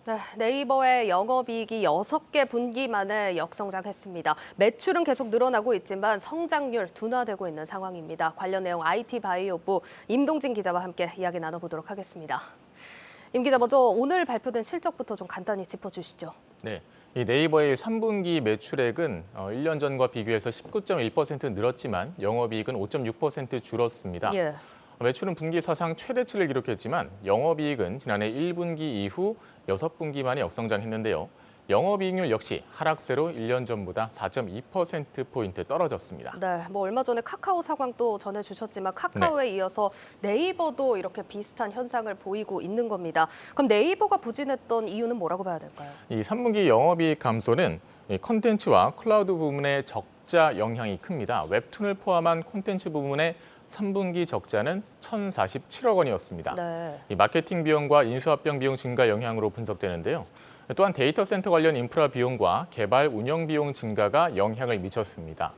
네, 네이버의 영업이익이 6개 분기 만에 역성장했습니다. 매출은 계속 늘어나고 있지만 성장률 둔화되고 있는 상황입니다. 관련 내용 IT 바이오부 임동진 기자와 함께 이야기 나눠보도록 하겠습니다. 임 기자, 먼저 오늘 발표된 실적부터 좀 간단히 짚어주시죠. 네, 이 네이버의 3분기 매출액은 1년 전과 비교해서 19.1% 늘었지만 영업이익은 5.6% 줄었습니다. 예. 매출은 분기 사상 최대치를 기록했지만 영업이익은 지난해 1분기 이후 6분기 만에 역성장했는데요. 영업이익률 역시 하락세로 1년 전보다 4.2%포인트 떨어졌습니다. 네, 얼마 전에 카카오 상황도 전해주셨지만 카카오에 이어서 네이버도 이렇게 비슷한 현상을 보이고 있는 겁니다. 그럼 네이버가 부진했던 이유는 뭐라고 봐야 될까요? 이 3분기 영업이익 감소는 콘텐츠와 클라우드 부문의 적자 영향이 큽니다. 웹툰을 포함한 콘텐츠 부문의 3분기 적자는 1,047억 원이었습니다. 네. 이 마케팅 비용과 인수합병 비용 증가 영향으로 분석되는데요. 또한 데이터 센터 관련 인프라 비용과 개발 운영 비용 증가가 영향을 미쳤습니다.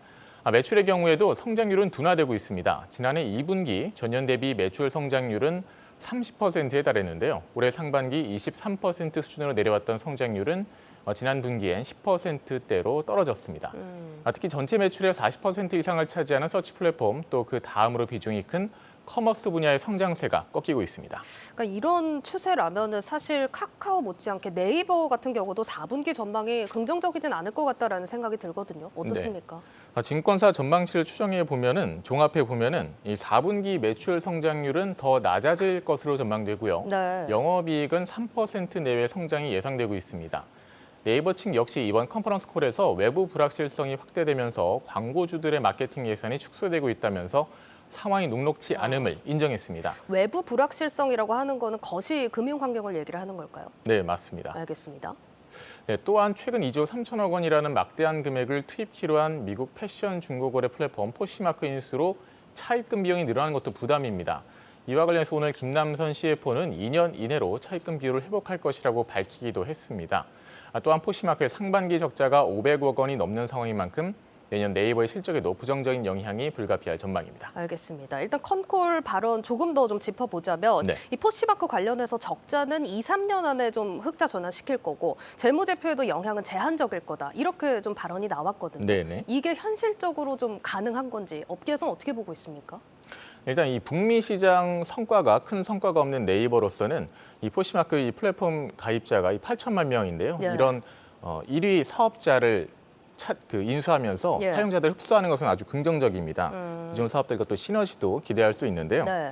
매출의 경우에도 성장률은 둔화되고 있습니다. 지난해 2분기 전년 대비 매출 성장률은 30%에 달했는데요. 올해 상반기 23% 수준으로 내려왔던 성장률은 지난 분기엔 10%대로 떨어졌습니다. 특히 전체 매출의 40% 이상을 차지하는 서치 플랫폼, 또 그 다음으로 비중이 큰 커머스 분야의 성장세가 꺾이고 있습니다. 그러니까 이런 추세라면은 사실 카카오 못지않게 네이버 같은 경우도 4분기 전망이 긍정적이진 않을 것 같다라는 생각이 들거든요. 어떻습니까? 네. 증권사 전망치를 추정해 보면은 종합해 보면은 이 4분기 매출 성장률은 더 낮아질 것으로 전망되고요. 네. 영업이익은 3% 내외 성장이 예상되고 있습니다. 네이버 측 역시 이번 컨퍼런스 콜에서 외부 불확실성이 확대되면서 광고주들의 마케팅 예산이 축소되고 있다면서 상황이 녹록치 않음을 인정했습니다. 외부 불확실성이라고 하는 거는 거시 금융 환경을 얘기를 하는 걸까요? 네, 맞습니다. 알겠습니다. 네, 또한 최근 2조 3천억 원이라는 막대한 금액을 투입키로 한 미국 패션 중고거래 플랫폼 포시마크 인수로 차입금 비용이 늘어나는 것도 부담입니다. 이와 관련해서 오늘 김남선 CFO는 2년 이내로 차입금 비율을 회복할 것이라고 밝히기도 했습니다. 또한 포시마크의 상반기 적자가 500억 원이 넘는 상황인 만큼 내년 네이버의 실적에도 부정적인 영향이 불가피할 전망입니다. 알겠습니다. 일단 컨콜 발언 조금 더 좀 짚어보자면 네. 이 포시마크 관련해서 적자는 2, 3년 안에 좀 흑자 전환시킬 거고 재무제표에도 영향은 제한적일 거다. 이렇게 좀 발언이 나왔거든요. 네네. 이게 현실적으로 좀 가능한 건지 업계에서는 어떻게 보고 있습니까? 일단 이 북미 시장 성과가 큰 성과가 없는 네이버로서는 이 포시마크 이 플랫폼 가입자가 8천만 명인데요. 예. 이런 1위 사업자를 인수하면서 예. 사용자들을 흡수하는 것은 아주 긍정적입니다. 기존 사업들과 또 시너지도 기대할 수 있는데요. 네.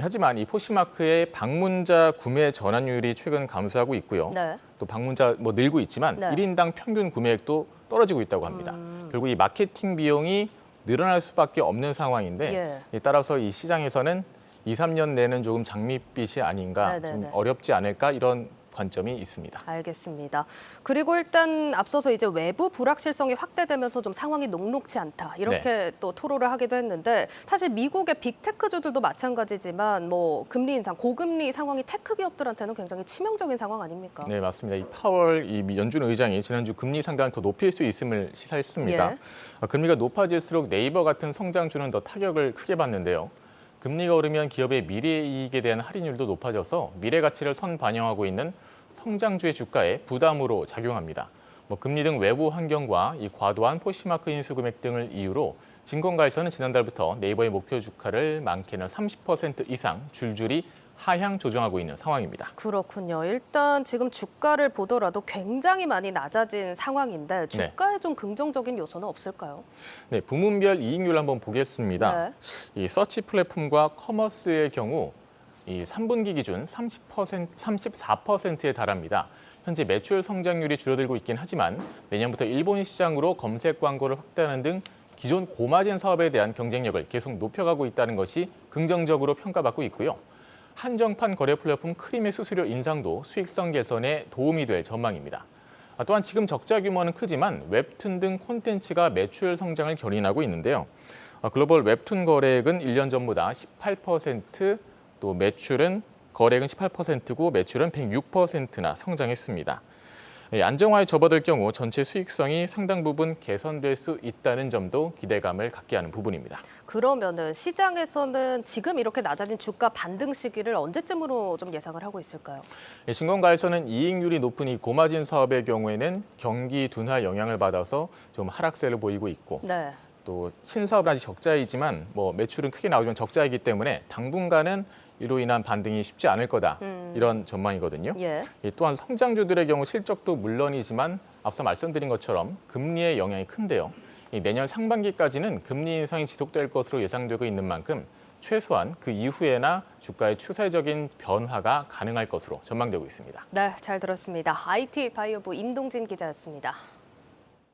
하지만 이 포시마크의 방문자 구매 전환율이 최근 감소하고 있고요. 네. 또 방문자 늘고 있지만 네. 1인당 평균 구매액도 떨어지고 있다고 합니다. 결국 이 마케팅 비용이 늘어날 수밖에 없는 상황인데 따라서 이 시장에서는 2, 3년 내는 조금 장밋빛이 아닌가, 좀 어렵지 않을까 이런 관점이 있습니다. 알겠습니다. 그리고 일단 앞서서 이제 외부 불확실성이 확대되면서 좀 상황이 녹록치 않다. 이렇게 또 토로를 하기도 했는데 사실 미국의 빅테크주들도 마찬가지지만 금리 인상, 고금리 상황이 테크 기업들한테는 굉장히 치명적인 상황 아닙니까? 네, 맞습니다. 이 파월 연준 의장이 지난주 금리 상단을 더 높일 수 있음을 시사했습니다. 금리가 높아질수록 네이버 같은 성장주는 더 타격을 크게 받는데요. 금리가 오르면 기업의 미래이익에 대한 할인율도 높아져서 미래 가치를 선반영하고 있는 성장주의 주가에 부담으로 작용합니다. 금리 등 외부 환경과 이 과도한 포시마크 인수 금액 등을 이유로 증권가에서는 지난달부터 네이버의 목표 주가를 많게는 30% 이상 줄줄이 하향 조정하고 있는 상황입니다. 그렇군요. 일단 지금 주가를 보더라도 굉장히 많이 낮아진 상황인데 주가에 좀 긍정적인 요소는 없을까요? 네, 부문별 이익률 한번 보겠습니다. 이 서치 플랫폼과 커머스의 경우 이 3분기 기준 34%에 달합니다. 현재 매출 성장률이 줄어들고 있긴 하지만 내년부터 일본 시장으로 검색 광고를 확대하는 등 기존 고마진 사업에 대한 경쟁력을 계속 높여가고 있다는 것이 긍정적으로 평가받고 있고요. 한정판 거래 플랫폼 크림의 수수료 인상도 수익성 개선에 도움이 될 전망입니다. 또한 지금 적자 규모는 크지만 웹툰 등 콘텐츠가 매출 성장을 견인하고 있는데요. 글로벌 웹툰 거래액은 1년 전보다 18%, 또 거래액은 18%고 매출은 106%나 성장했습니다. 안정화에 접어들 경우 전체 수익성이 상당 부분 개선될 수 있다는 점도 기대감을 갖게 하는 부분입니다. 그러면은 시장에서는 지금 이렇게 낮아진 주가 반등 시기를 언제쯤으로 좀 예상을 하고 있을까요? 신공가에서는 이익률이 높은 이 고마진 사업의 경우에는 경기 둔화 영향을 받아서 좀 하락세를 보이고 있고 네. 또 신사업은 아직 적자이지만 매출은 크게 나오지만 적자이기 때문에 당분간은 이로 인한 반등이 쉽지 않을 거다. 이런 전망이거든요. 예. 또한 성장주들의 경우 실적도 물론이지만 앞서 말씀드린 것처럼 금리의 영향이 큰데요. 내년 상반기까지는 금리 인상이 지속될 것으로 예상되고 있는 만큼 최소한 그 이후에나 주가의 추세적인 변화가 가능할 것으로 전망되고 있습니다. 네, 잘 들었습니다. IT 바이오부 임동진 기자였습니다.